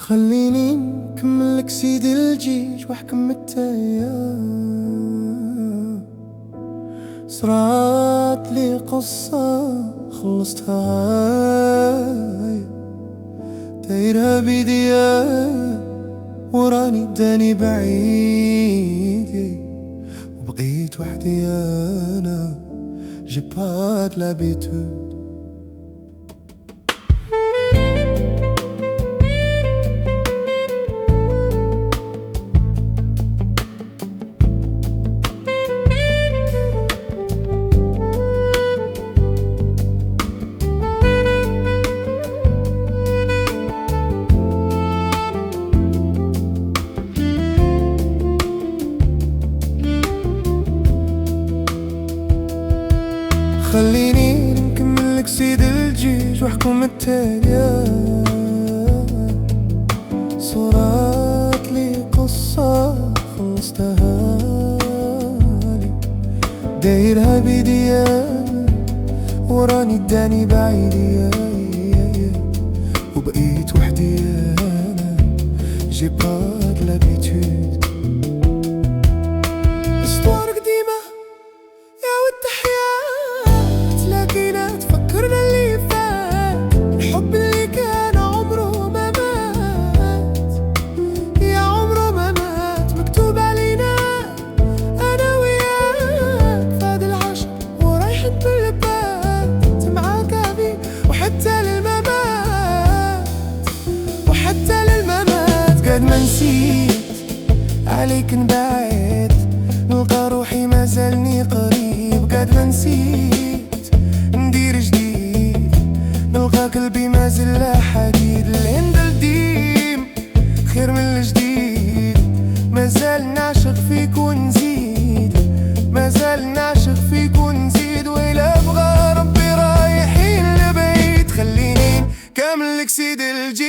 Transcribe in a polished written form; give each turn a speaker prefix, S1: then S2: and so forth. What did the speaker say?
S1: خليني نكملك سيد الجيج واحكم التيار. صرات لي قصة خلصتها هاي، دايرها بيديا وراني داني بعيد، وبقيت وحدي انا جي با د لابيتود. خليني نكملك سيد الجيج واحكم التيار. صورات لي قصة خلصتها لي، دايرها بيديا وراني داني بعيد، وبقيت وحدي انا جي با د لابيتود. قد ما نسيت عليك نبعد، نلقى روحي مازالني قريب. قد ما نسيت ندير جديد، نلقى قلبي مازال حديد. الهند القديم خير من الجديد، مازال نعشق فيك ونزيد، مازال نعشق فيك ونزيد. وإلا بغى ربي رايحين لبعيد، خليني نكملك سيد الجيل.